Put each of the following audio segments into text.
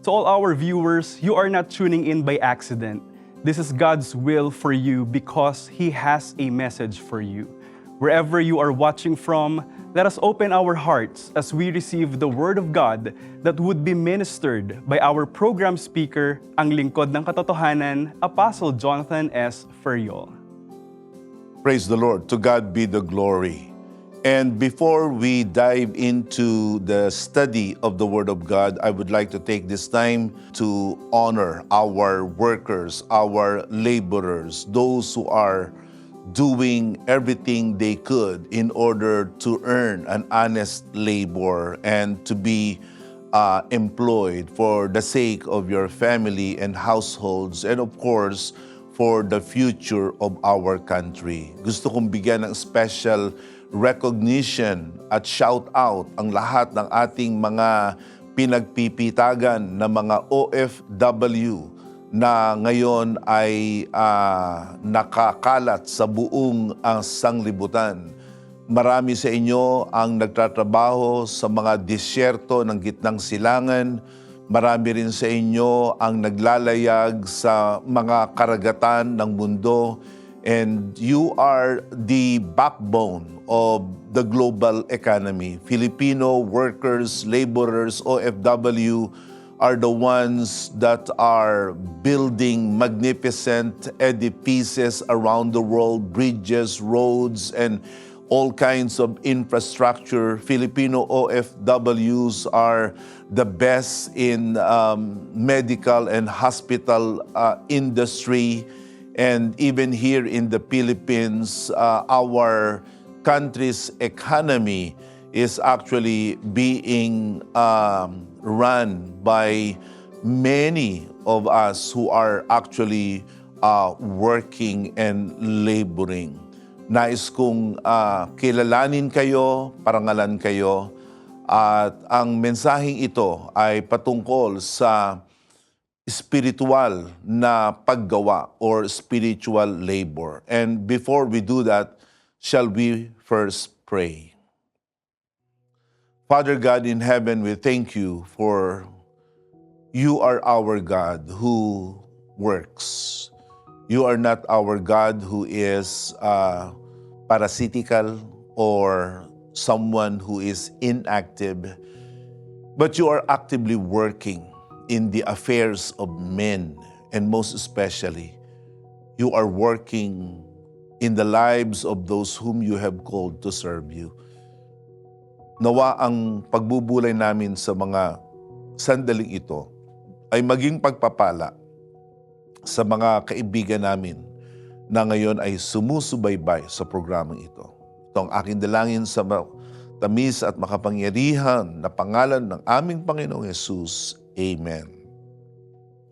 To all our viewers, you are not tuning in by accident. This is God's will for you because He has a message for you. Wherever you are watching from, let us open our hearts as we receive the Word of God that would be ministered by our program speaker, ang lingkod ng katotohanan, Apostle Jonathan S. Ferriol. Praise the Lord. To God be the glory. And before we dive into the study of the Word of God, I would like to take this time to honor our workers, our laborers, those who are doing everything they could in order to earn an honest labor and to be employed for the sake of your family and households, and of course, for the future of our country. Gusto kong bigyan ng special recognition at shout out ang lahat ng ating mga pinagpipitagan na mga OFW na ngayon ay nakakalat sa buong sanglibutan. Marami sa inyo ang nagtatrabaho sa mga disyerto ng gitnang silangan. Marami rin sa inyo ang naglalayag sa mga karagatan ng mundo. And you are the backbone of the global economy. Filipino workers, laborers, OFW are the ones that are building magnificent edifices around the world, bridges, roads, and all kinds of infrastructure. Filipino OFWs are the best in medical and hospital industry. And even here in the Philippines, our country's economy is actually being run by many of us who are actually working and laboring. Nais kong kilalanin kayo, parangalan kayo, at ang mensaheng ito ay patungkol sa spiritual na paggawa or spiritual labor. And before we do that, shall we first pray? Father God in heaven, we thank you for you are our God who works. You are not our God who is parasitical or someone who is inactive, but you are actively working in the affairs of men, and most especially, you are working in the lives of those whom you have called to serve you. Nawa ang pagbubulay namin sa mga sandaling ito ay maging pagpapala sa mga kaibigan namin na ngayon ay sumusubaybay sa programang ito. Ito ang aking dalangin sa tamis at makapangyarihan na pangalan ng aming Panginoong Hesus. Amen.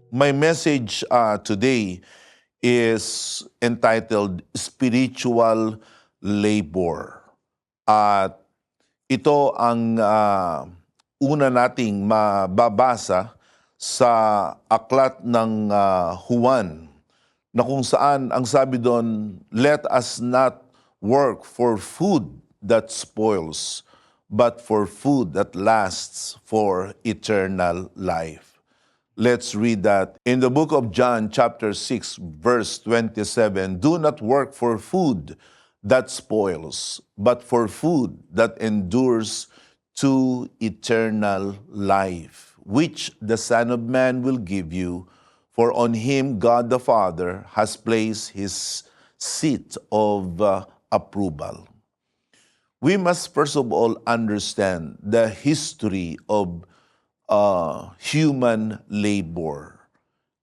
My message today is entitled Spiritual Labor. At ito ang una nating mababasa sa aklat ng Juan, na kung saan ang sabi doon, let us not work for food that spoils, but for food that lasts for eternal life. Let's read that. In the book of John, chapter 6, verse 27, do not work for food that spoils, but for food that endures to eternal life, which the Son of Man will give you, for on him God the Father has placed his seat of approval. We must first of all understand the history of human labor.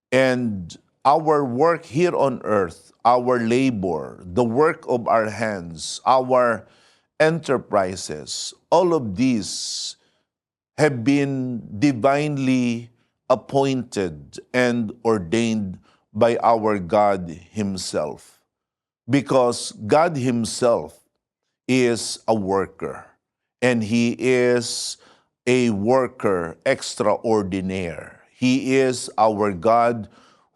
And our work here on earth, our labor, the work of our hands, our enterprises, all of these have been divinely appointed and ordained by our God Himself. Because God Himself is a worker, and He is a worker extraordinaire. He is our God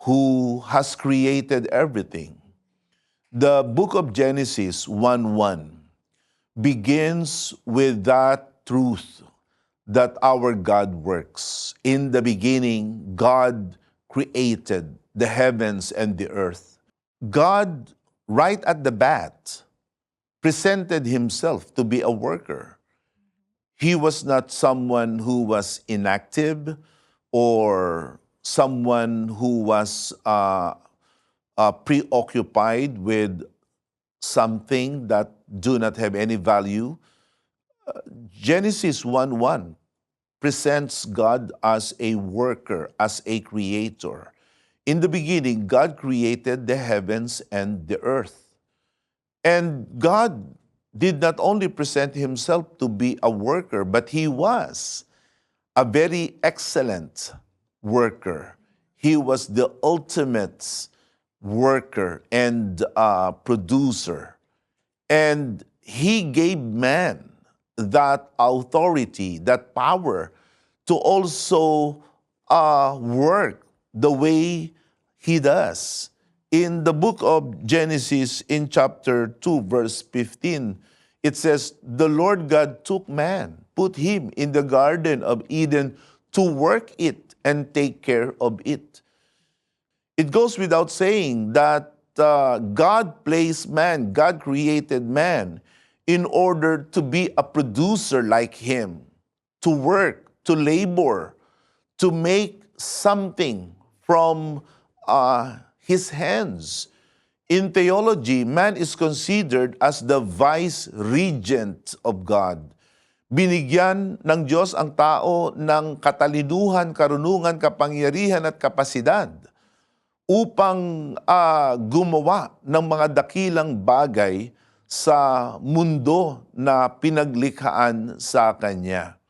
who has created everything. The book of Genesis 1:1 begins with that truth that our God works. In the beginning, God created the heavens and the earth. God, right at the bat, presented himself to be a worker. He was not someone who was inactive or someone who was preoccupied with something that do not have any value. Genesis 1:1 presents God as a worker, as a creator. In the beginning, God created the heavens and the earth. And God did not only present himself to be a worker, but he was a very excellent worker. He was the ultimate worker and producer. And he gave man that authority, that power to also work the way he does. In the book of Genesis, in chapter 2, verse 15, it says, "The Lord God took man, put him in the Garden of Eden to work it and take care of it." It goes without saying that God placed man, God created man in order to be a producer like him, to work, to labor, to make something from his hands. In theology, man is considered as the vice-regent of God. Binigyan ng Diyos ang tao ng katalinuhan, karunungan, kapangyarihan at kapasidad upang gumawa ng mga dakilang bagay sa mundo na pinaglikhaan sa Kanya.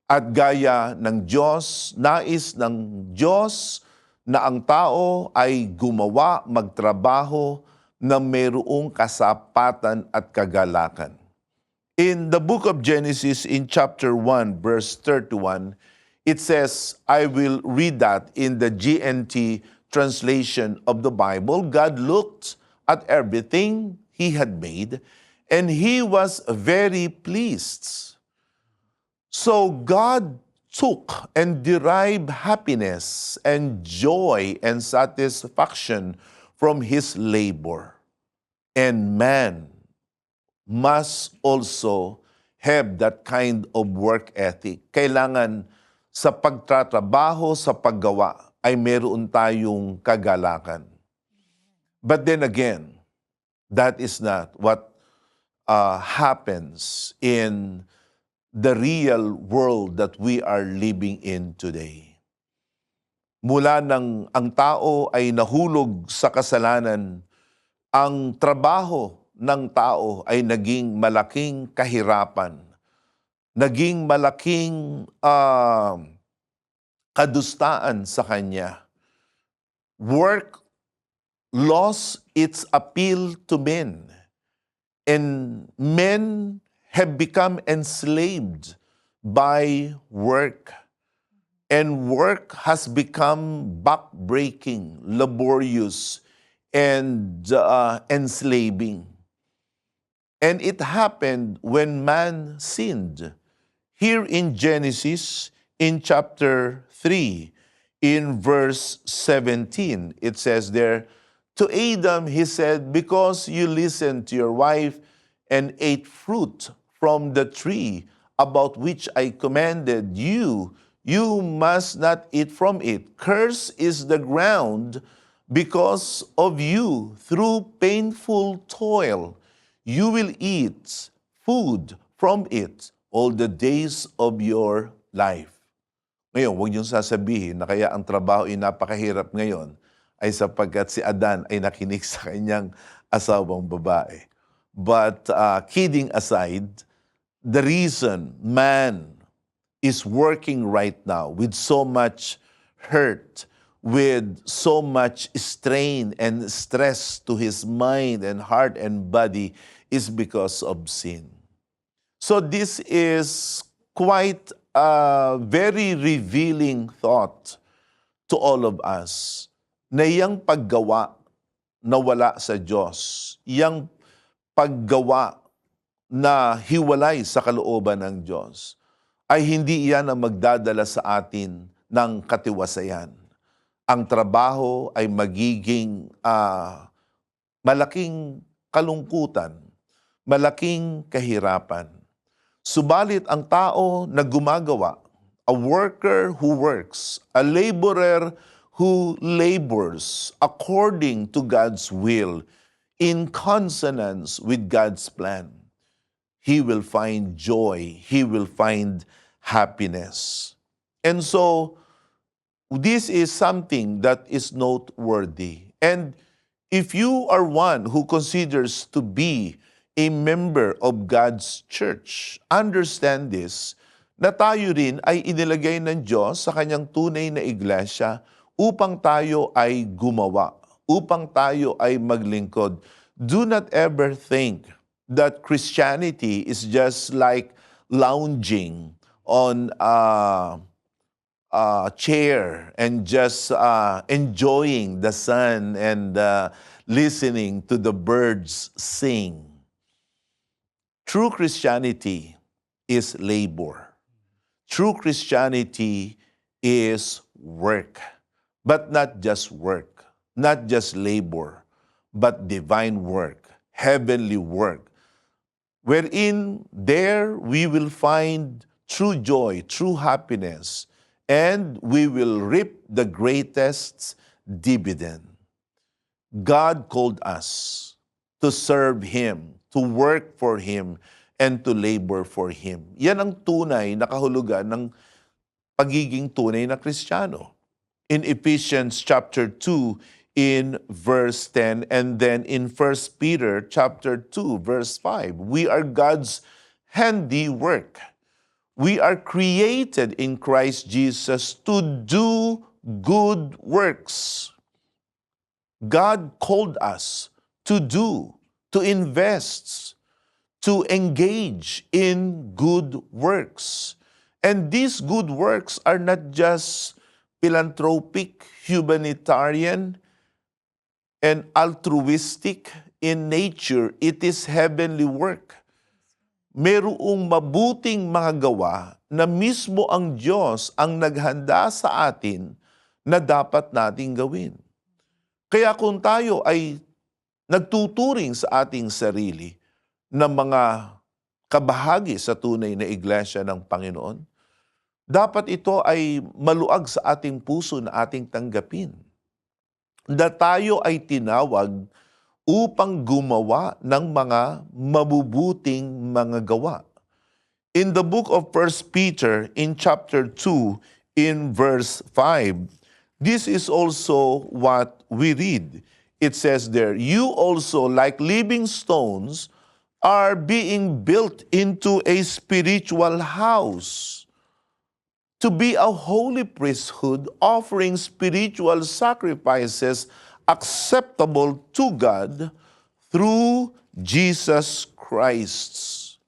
At gaya ng Diyos, nais ng Diyos na ang tao ay gumawa, magtrabaho na mayroong kasapatan at kagalakan. In the book of Genesis, in chapter 1, verse 31, it says, I will read that in the GNT translation of the Bible. God looked at everything he had made, and he was very pleased. So God took and derived happiness and joy and satisfaction from his labor. And man must also have that kind of work ethic. Kailangan sa pagtatrabaho, sa paggawa, ay meron tayong kagalakan. But then again, that is not what happens in the real world that we are living in today. Mula nang ang tao ay nahulog sa kasalanan, ang trabaho ng tao ay naging malaking kahirapan, naging malaking kadustaan sa kanya. Work lost its appeal to men, and men have become enslaved by work. And work has become backbreaking, laborious, and enslaving. And it happened when man sinned. Here in Genesis, in chapter 3, in verse 17, it says there, to Adam he said, because you listened to your wife and ate fruit from the tree about which I commanded you, you must not eat from it. Cursed is the ground because of you. Through painful toil, you will eat food from it all the days of your life. Ngayon, huwag niyong sasabihin na kaya ang trabaho ay napakahirap ngayon ay sapagkat si Adan ay nakinig sa kanyang asawang babae. But kidding aside, the reason man is working right now with so much hurt, with so much strain and stress to his mind and heart and body is because of sin. So this is quite a very revealing thought to all of us na iyang paggawa na wala sa Diyos, iyang paggawa na hiwalay sa kalooban ng Diyos ay hindi iyan ang magdadala sa atin ng katiwasayan. Ang trabaho ay magiging malaking kalungkutan, malaking kahirapan. Subalit ang tao na gumagawa, a worker who works, a laborer who labors according to God's will, in consonance with God's plan, he will find joy, he will find happiness. And so, this is something that is noteworthy. And if you are one who considers to be a member of God's church, understand this, na tayo rin ay inilagay ng Diyos sa kanyang tunay na iglesia upang tayo ay gumawa, upang tayo ay maglingkod. Do not ever think that Christianity is just like lounging on chair and just enjoying the sun and listening to the birds sing. True Christianity is labor. True Christianity is work. But not just work, not just labor, but divine work, heavenly work, wherein there we will find true joy, true happiness, and we will reap the greatest dividend. God called us to serve Him, to work for Him, and to labor for Him. Yan ang tunay na kahulugan ng pagiging tunay na Kristiyano. In Ephesians chapter 2, in verse 10, and then in 1 Peter chapter 2, verse 5, we are God's handiwork. We are created in Christ Jesus to do good works. God called us to do, to invest, to engage in good works. And these good works are not just philanthropic, humanitarian, and altruistic in nature. It is heavenly work. Merong mabuting mga gawa na mismo ang Diyos ang naghanda sa atin na dapat nating gawin. Kaya kung tayo ay nagtuturing sa ating sarili na mga kabahagi sa tunay na iglesia ng Panginoon, dapat ito ay maluag sa ating puso na ating tanggapin. Na tayo ay tinawag upang gumawa ng mga mabubuting mga gawa. In the book of 1 Peter, in chapter 2, in verse 5, this is also what we read. It says there, you also, like living stones, are being built into a spiritual house, to be a holy priesthood, offering spiritual sacrifices acceptable to God through Jesus Christ.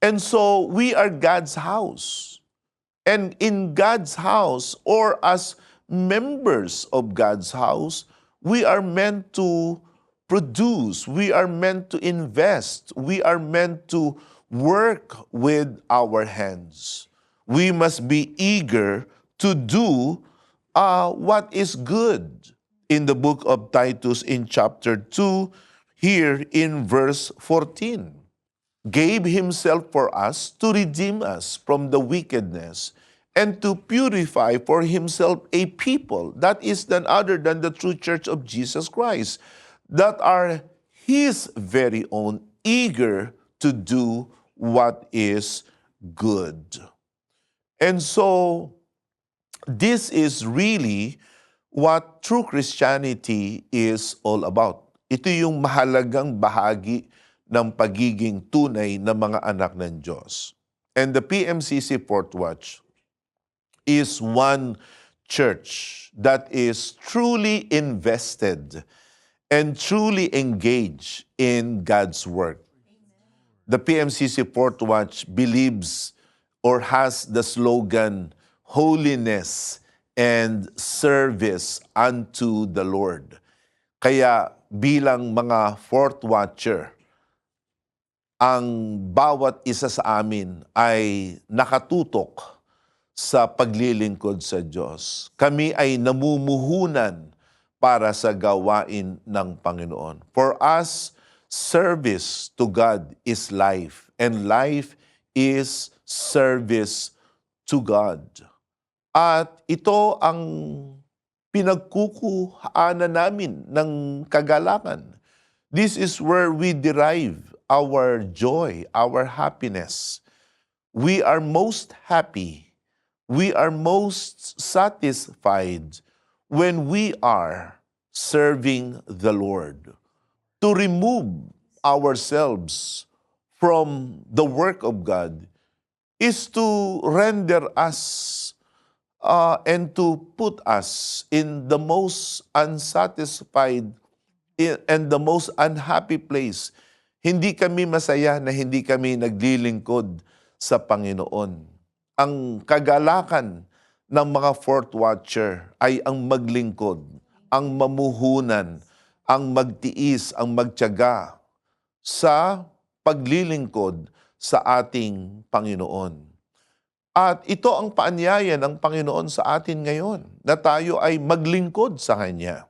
And so we are God's house. And in God's house, or as members of God's house, we are meant to produce, we are meant to invest, we are meant to work with our hands. We must be eager to do what is good. In the book of Titus in chapter 2, here in verse 14, gave Himself for us to redeem us from the wickedness and to purify for Himself a people that is none other than the true church of Jesus Christ, that are His very own, eager to do what is good. And so, this is really what true Christianity is all about. Ito yung mahalagang bahagi ng pagiging tunay na mga anak ng Diyos. And the PMCC Fourth Watch is one church that is truly invested and truly engaged in God's work. The PMCC Fourth Watch believes or has the slogan, holiness and service unto the Lord. Kaya bilang mga fourth watcher, ang bawat isa sa amin ay nakatutok sa paglilingkod sa Diyos. Kami ay namumuhunan para sa gawain ng Panginoon. For us, service to God is life, and life is service to God. At ito ang pinagkukuhaanan namin ng kagalakan. This is where we derive our joy, our happiness. We are most happy, we are most satisfied when we are serving the Lord. To remove ourselves from the work of God is to render us and to put us in the most unsatisfied and the most unhappy place. Hindi kami masaya na hindi kami naglilingkod sa Panginoon. Ang kagalakan ng mga fourth watcher ay ang maglingkod, ang mamuhunan, ang magtiis, ang magtiyaga sa paglilingkod sa ating Panginoon. At ito ang paanyaya ng Panginoon sa atin ngayon, na tayo ay maglingkod sa Kanya.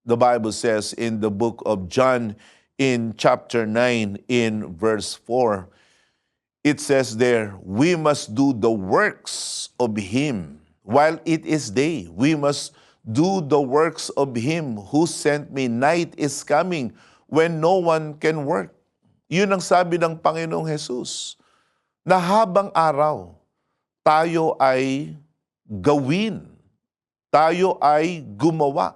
The Bible says in the book of John in chapter 9 in verse 4, it says there, we must do the works of Him while it is day. We must do the works of Him who sent me. Night is coming when no one can work. Yun ang sabi ng Panginoong Jesus, na habang araw, tayo ay gawin, tayo ay gumawa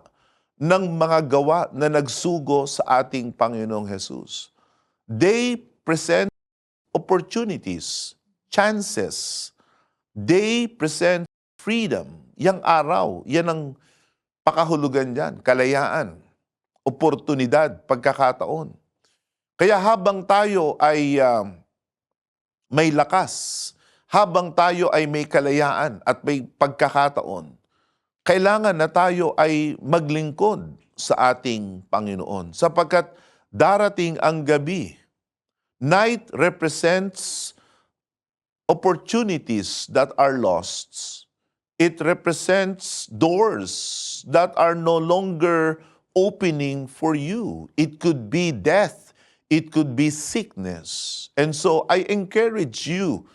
ng mga gawa na nagsugo sa ating Panginoong Jesus. They present opportunities, chances. They present freedom. Yang araw, yan ang pakahulugan dyan, kalayaan, oportunidad, pagkakataon. Kaya habang tayo ay may lakas, habang tayo ay may kalayaan at may pagkakataon, kailangan na tayo ay maglingkod sa ating Panginoon. Sapagkat darating ang gabi. Night represents opportunities that are lost. It represents doors that are no longer opening for you. It could be death. It could be sickness. And so I encourage you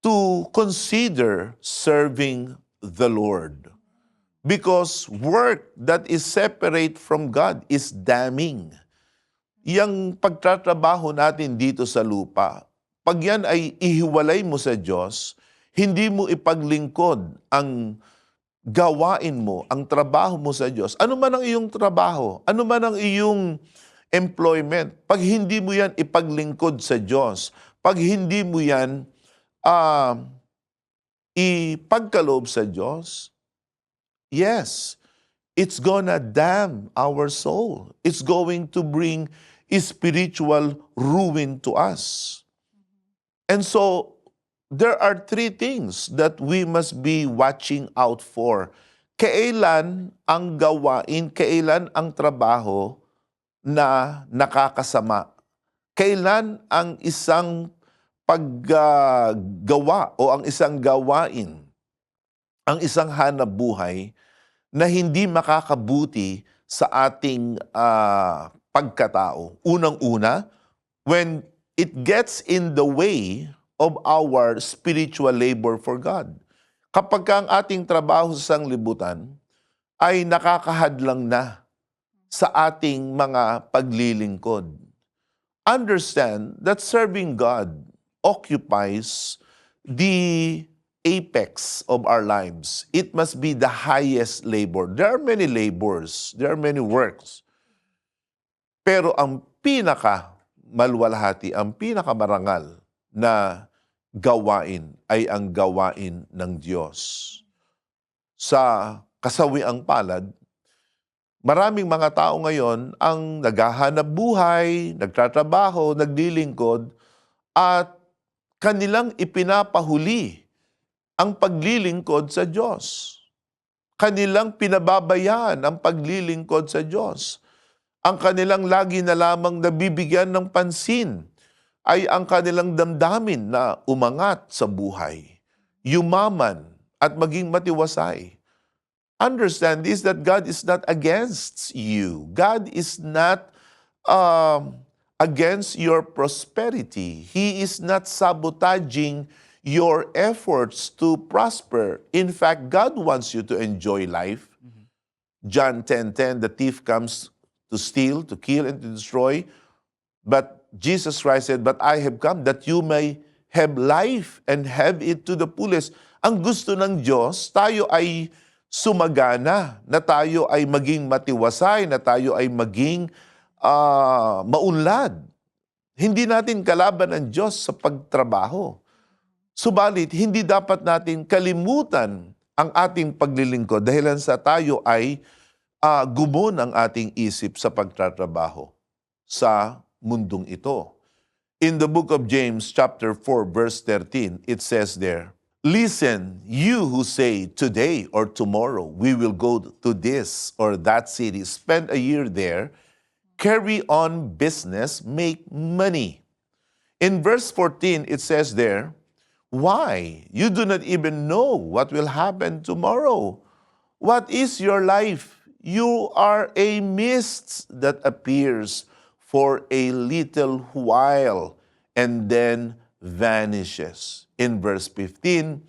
to consider serving the Lord. Because work that is separate from God is damning. Yang pagtatrabaho natin dito sa lupa, pag yan ay ihiwalay mo sa Diyos, hindi mo ipaglingkod ang gawain mo, ang trabaho mo sa Diyos. Ano man ang iyong trabaho, ano man ang iyong employment, pag hindi mo yan ipaglingkod sa Diyos, pag hindi mo yan ipagkaloob sa Diyos, yes, it's gonna damn our soul. It's going to bring spiritual ruin to us. And so, there are three things that we must be watching out for. Kailan ang gawain, kailan ang trabaho na nakakasama? Kailan ang isang paggawa o ang isang gawain, ang isang hanap buhay na hindi makakabuti sa ating pagkatao? Unang-una, when it gets in the way of our spiritual labor for God. Kapag ang ating trabaho sa sanglibutan ay nakakahadlang na sa ating mga paglilingkod. Understand that serving God occupies the apex of our lives. It must be the highest labor. There are many labors, there are many works. Pero ang pinakamalwalhati, ang pinakamarangal na gawain ay ang gawain ng Diyos. Sa kasawiang palad, maraming mga tao ngayon ang naghahanap buhay, nagtatrabaho, naglilingkod, at kanilang ipinapahuli ang paglilingkod sa Diyos. Kanilang pinababayaan ang paglilingkod sa Diyos. Ang kanilang lagi na lamang nabibigyan ng pansin ay ang kanilang damdamin na umangat sa buhay, yumaman at maging matiwasay. Understand this, that God is not against you. God is not against your prosperity. He is not sabotaging your efforts to prosper. In fact, God wants you to enjoy life. John 10:10, the thief comes to steal, to kill, and to destroy. But Jesus Christ said, but I have come that you may have life and have it to the fullest. Ang gusto ng Diyos, tayo ay sumagana, na tayo ay maging matiwasay, na tayo ay maging maunlad. Hindi natin kalaban ang Diyos sa pagtrabaho. Subalit, hindi dapat natin kalimutan ang ating paglilingkod dahilan sa tayo ay gumon ang ating isip sa pagtatrabaho sa mundong ito. In the book of James chapter 4 verse 13, it says there, listen, you who say today or tomorrow we will go to this or that city, spend a year there, carry on business, make money. In verse 14, it says there, why? You do not even know what will happen tomorrow. What is your life? You are a mist that appears for a little while and then vanishes. In verse 15,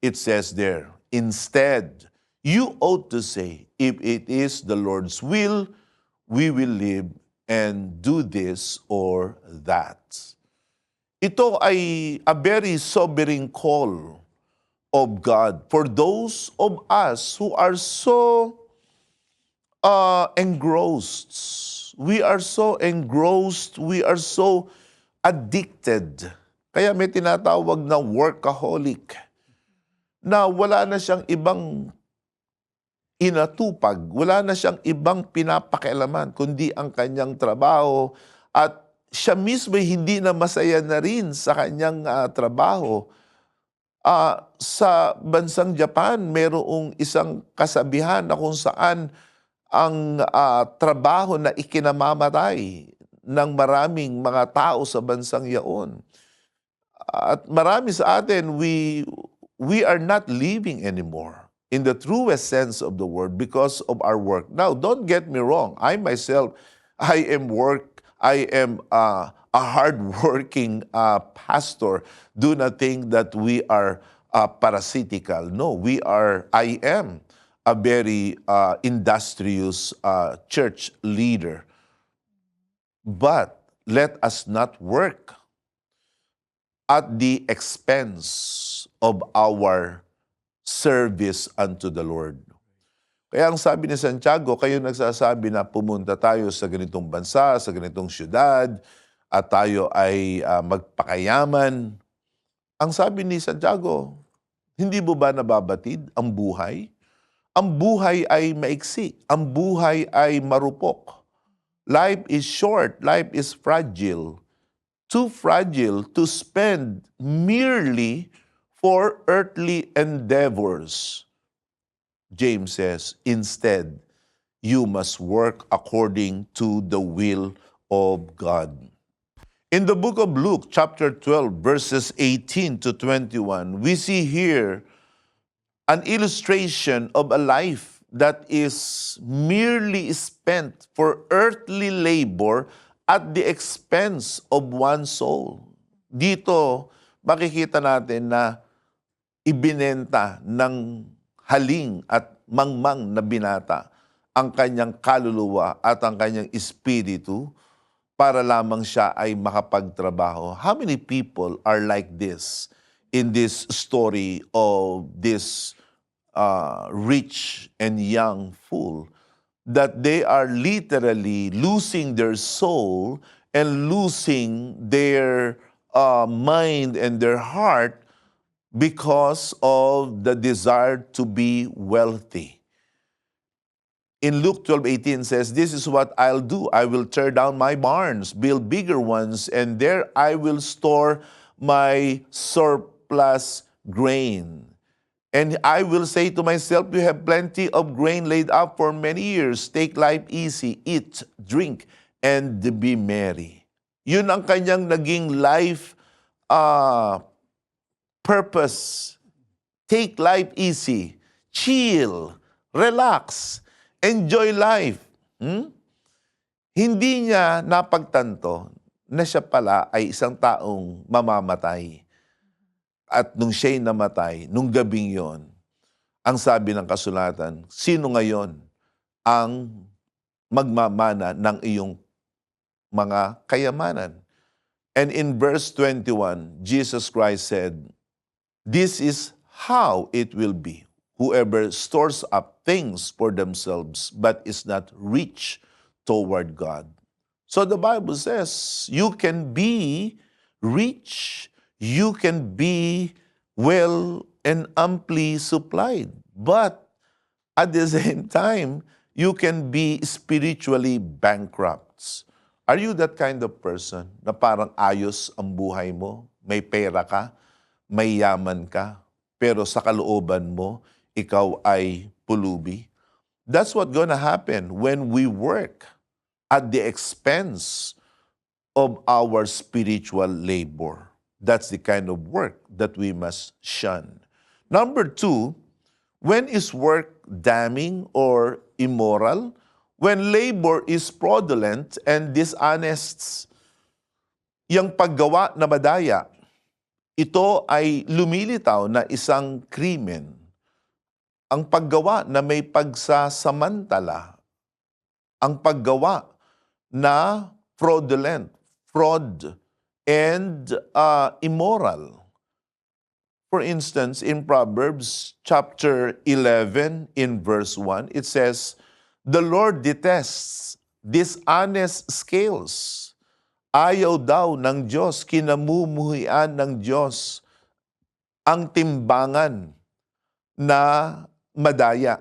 it says there, instead, you ought to say, if it is the Lord's will, we will live and do this or that. Ito ay a very sobering call of God for those of us who are so engrossed. We are so engrossed, we are so addicted. Kaya may tinatawag na workaholic na wala na siyang ibang inatupag, wala na siyang ibang pinapakialaman kundi ang kanyang trabaho at siya mismo hindi na masaya na rin sa kanyang trabaho. Sa bansang Japan, mayroong isang kasabihan na kung saan ang trabaho na ikinamamatay ng maraming mga tao sa bansang yaon. At marami sa atin, we are not living anymore in the truest sense of the word because of our work. Now, don't get me wrong. I myself, I am a hard-working pastor. Do not think that we are parasitical. No, I am a very industrious church leader. But let us not work at the expense of our service unto the Lord. Kaya ang sabi ni Santiago, kayo nagsasabi na pumunta tayo sa ganitong bansa, sa ganitong syudad, at tayo ay magpakayaman. Ang sabi ni Santiago, hindi mo ba nababatid ang buhay? Ang buhay ay maiksi. Ang buhay ay marupok. Life is short. Life is fragile. Too fragile to spend merely for earthly endeavors. James says, instead, you must work according to the will of God. In the book of Luke, chapter 12, verses 18 to 21, we see here an illustration of a life that is merely spent for earthly labor at the expense of one's soul. Dito, makikita natin na ibinenta ng haling at mangmang na binata ang kanyang kaluluwa at ang kanyang espiritu para lamang siya ay makapagtrabaho. How many people are like this in this story of this rich and young fool, that they are literally losing their soul and losing their mind and their heart because of the desire to be wealthy. In Luke 12:18 says, this is what I'll do. I will tear down my barns, build bigger ones, and there I will store my surplus grain. And I will say to myself, you have plenty of grain laid up for many years. Take life easy, eat, drink, and be merry. Yun ang kanyang naging life purpose. Take life easy, chill, relax, enjoy life. Hindi niya napagtanto na siya pala ay isang taong mamamatay. At nung siya'y namatay, nung gabing yon, ang sabi ng kasulatan, sino ngayon ang magmamana ng iyong mga kayamanan? And in verse 21, Jesus Christ said, this is how it will be. Whoever stores up things for themselves but is not rich toward God. So the Bible says, you can be rich, you can be well and amply supplied, but at the same time, you can be spiritually bankrupt. Are you that kind of person na parang ayos ang buhay mo? May pera ka, may yaman ka, pero sa kalooban mo, ikaw ay pulubi? That's what's gonna happen when we work at the expense of our spiritual labor. That's the kind of work that we must shun. Number 2, when is work damning or immoral? When labor is fraudulent and dishonest. Yang paggawa na madaya, ito ay lumilitaw na isang krimen. Ang paggawa na may pagsasamantala, ang paggawa na fraudulent, fraud, and immoral. For instance, in Proverbs chapter 11, in verse 1, it says, the Lord detests dishonest scales. Ayaw daw ng Diyos, kinamumuhian ng Diyos ang timbangan na madaya.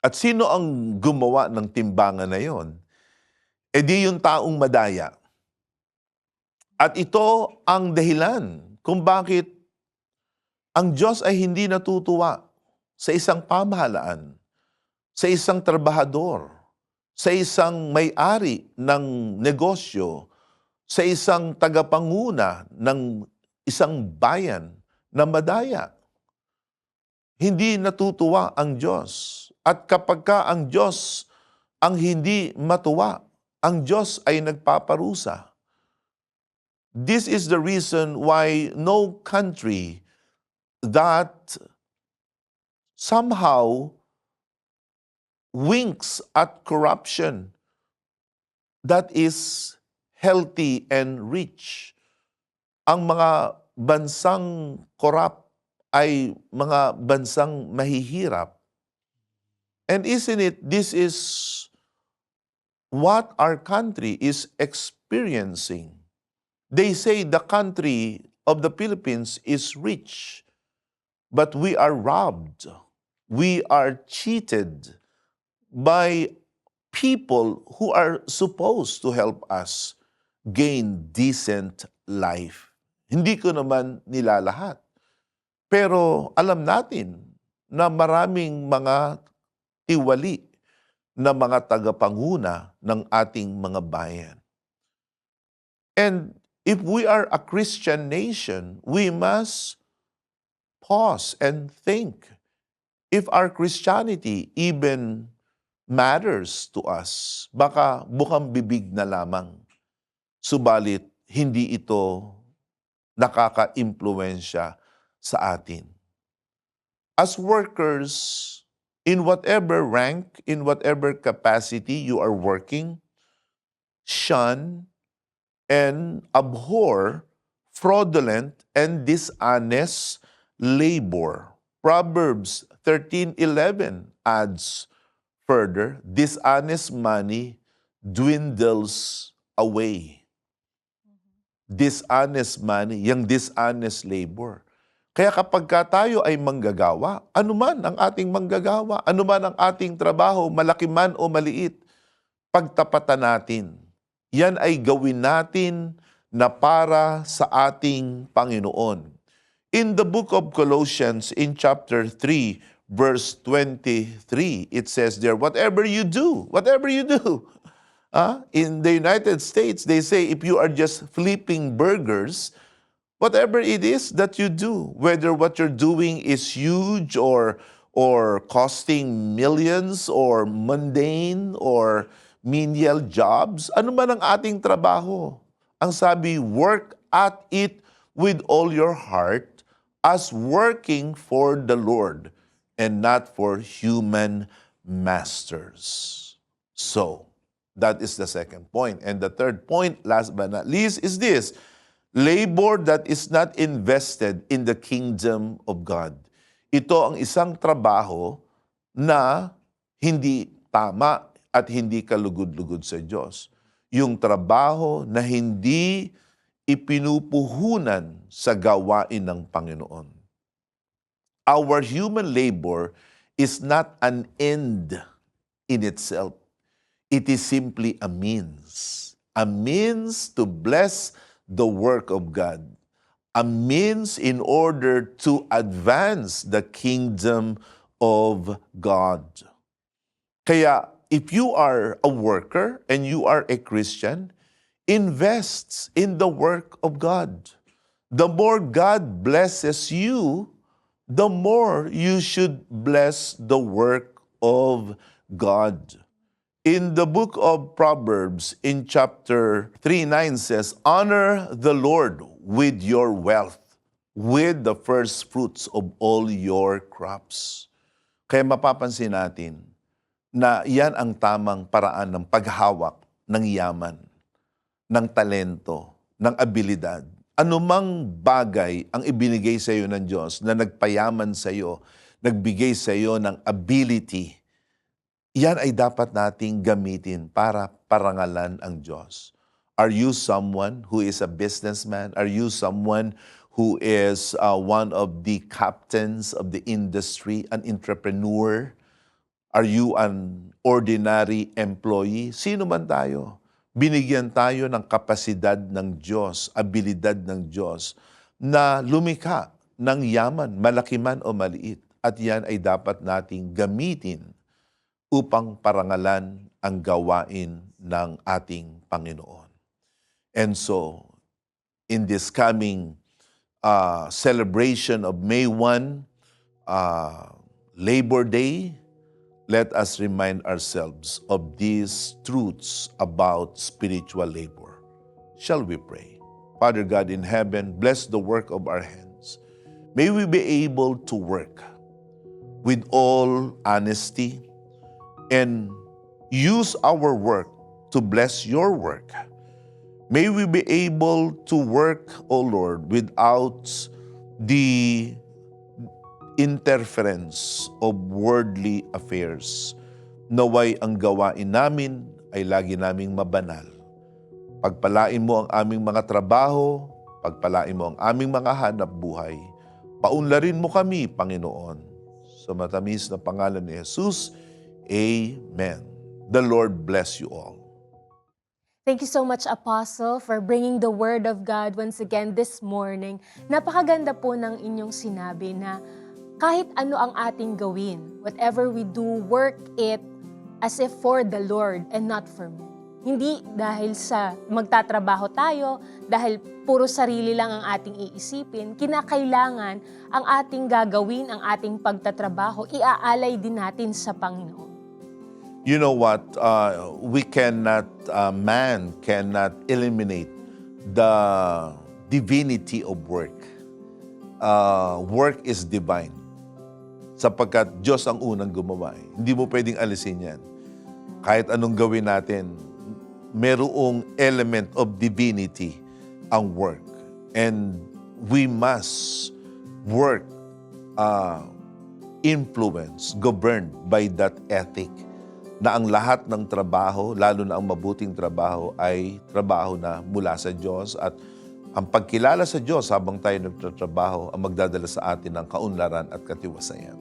At sino ang gumawa ng timbangan na yon? E di yung taong madaya. At ito ang dahilan kung bakit ang Diyos ay hindi natutuwa sa isang pamahalaan, sa isang trabahador, sa isang may-ari ng negosyo, sa isang tagapanguna ng isang bayan na madaya. Hindi natutuwa ang Diyos. At kapag ka ang Diyos ang hindi matuwa, ang Diyos ay nagpaparusa. This is the reason why no country that somehow winks at corruption that is healthy and rich. Ang mga bansang corrupt ay mga bansang mahihirap. And isn't it, this is what our country is experiencing. They say the country of the Philippines is rich, but we are robbed. We are cheated by people who are supposed to help us gain decent life. Hindi ko naman nilalahat. Pero alam natin na maraming mga tiwali na mga tagapanguna ng ating mga bayan. And if we are a Christian nation, we must pause and think if our Christianity even matters to us. Baka bukang bibig na lamang. Subalit, hindi ito nakaka-impluwensya sa atin. As workers, in whatever rank, in whatever capacity you are working, shun and abhor fraudulent and dishonest labor. Proverbs 13:11 adds further, dishonest money dwindles away. Dishonest money, yung dishonest labor. Kaya kapag tayo ay manggagawa, anuman ang ating manggagawa, anuman ang ating trabaho, malaki man o maliit, pagtapatan natin. Yan ay gawin natin na para sa ating Panginoon. In the book of Colossians, in chapter 3, verse 23, it says there, whatever you do, in the United States, they say if you are just flipping burgers, whatever it is that you do, whether what you're doing is huge or costing millions or mundane or menial jobs, ano man ang ating trabaho. Ang sabi, work at it with all your heart as working for the Lord and not for human masters. So, that is the second point. And the third point, last but not least, is this: labor that is not invested in the kingdom of God. Ito ang isang trabaho na hindi tama at hindi kalugod-lugod sa Diyos. Yung trabaho na hindi ipinupuhunan sa gawain ng Panginoon. Our human labor is not an end in itself. It is simply a means to bless the work of God, a means in order to advance the kingdom of God. Kaya, if you are a worker and you are a Christian, invest in the work of God. The more God blesses you, the more you should bless the work of God. In the book of Proverbs, in chapter 3:9 says, honor the Lord with your wealth, with the first fruits of all your crops. Kaya mapapansin natin na yan ang tamang paraan ng paghawak ng yaman, ng talento, ng abilidad. Anumang bagay ang ibinigay sa iyo ng Diyos na nagpayaman sa iyo, nagbigay sa iyo ng ability, yan ay dapat nating gamitin para parangalan ang Diyos. Are you someone who is a businessman? Are you someone who is one of the captains of the industry, an entrepreneur? Are you an ordinary employee? Sino man tayo? Binigyan tayo ng kapasidad ng Diyos, abilidad ng Diyos na lumikha ng yaman, malaki man o maliit. At yan ay dapat nating gamitin upang parangalan ang gawain ng ating Panginoon. And so, in this coming celebration of May 1, Labor Day, let us remind ourselves of these truths about spiritual labor. Shall we pray? Father God in heaven, bless the work of our hands. May we be able to work with all honesty and use our work to bless your work. May we be able to work, O Lord, without the interference of worldly affairs. Naway ang gawain namin ay lagi naming mabanal. Pagpalain mo ang aming mga trabaho, pagpalain mo ang aming mga hanap buhay. Paunlarin mo kami, Panginoon. Sa matamis na pangalan ni Jesus, Amen. The Lord bless you all. Thank you so much, Apostle, for bringing the Word of God once again this morning. Napakaganda po ng inyong sinabi na kahit ano ang ating gawin, whatever we do, work it as if for the Lord and not for me. Hindi dahil sa magtatrabaho tayo, dahil puro sarili lang ang ating iisipin, kinakailangan ang ating gagawin, ang ating pagtatrabaho, iaalay din natin sa Panginoon. You know what? Man cannot eliminate the divinity of work. Work is divine. Sapagkat Diyos ang unang gumawa. Hindi mo pwedeng alisin yan. Kahit anong gawin natin, merong element of divinity ang work. And we must work influenced, governed by that ethic na ang lahat ng trabaho, lalo na ang mabuting trabaho, ay trabaho na mula sa Diyos at ang pagkilala sa Diyos habang tayo nagtatrabaho ang magdadala sa atin ng kaunlaran at katiwasayan.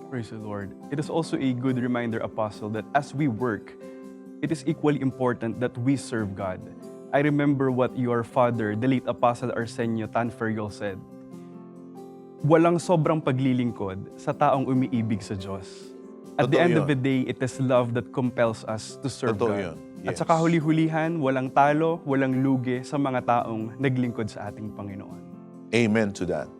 Praise the Lord. It is also a good reminder, Apostle, that as we work, it is equally important that we serve God. I remember what your father, the late Apostle Arsenio Tanferyol, said. walang sobrang paglilingkod sa taong umiibig sa Diyos. At the Totoo end of yun. the day, it is love that compels us to serve Totoo God. yun. At Yes. saka huli-hulihan, walang talo, walang lugi sa mga taong naglingkod sa ating Panginoon. Amen to that.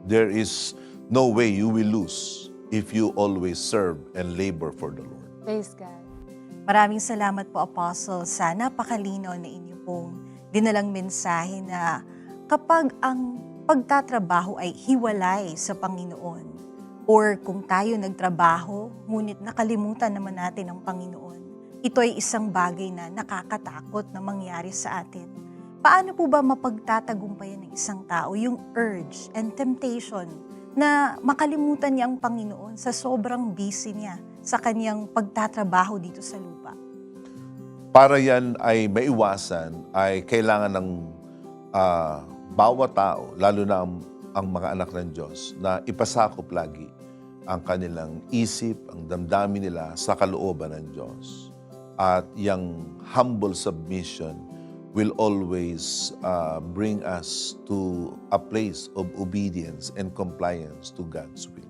There is no way you will lose if you always serve and labor for the Lord. Praise God. Maraming salamat po, Apostle, sa napakalino na inyo pong dinalang mensahe na kapag ang pagtatrabaho ay hiwalay sa Panginoon, or kung tayo nagtrabaho, ngunit nakalimutan naman natin ang Panginoon, ito ay isang bagay na nakakatakot na mangyari sa atin. Paano po ba mapagtatagumpayan ng isang tao yung urge and temptation na makalimutan niya ang Panginoon sa sobrang busy niya sa kanyang pagtatrabaho dito sa lupa? Para yan ay maiwasan, ay kailangan ng bawat tao, lalo na ang mga anak ng Diyos, na ipasakop lagi ang kanilang isip, ang damdamin nila sa kalooban ng Diyos. At yung humble submission will always bring us to a place of obedience and compliance to God's will.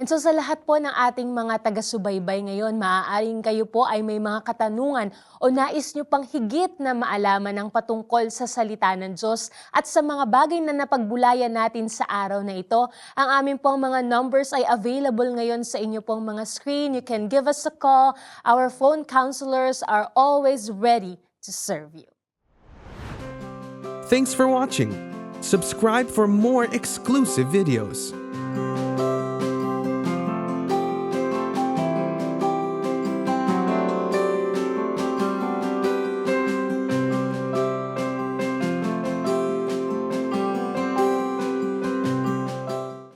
And so sa lahat po ng ating mga taga-subaybay ngayon, maaaring kayo po ay may mga katanungan o nais nyo pang higit na maalaman ang patungkol sa salita ng Diyos at sa mga bagay na napagbulayan natin sa araw na ito. Ang aming pong mga numbers ay available ngayon sa inyo pong mga screen. You can give us a call. Our phone counselors are always ready to serve you. Thanks for watching. Subscribe for more exclusive videos.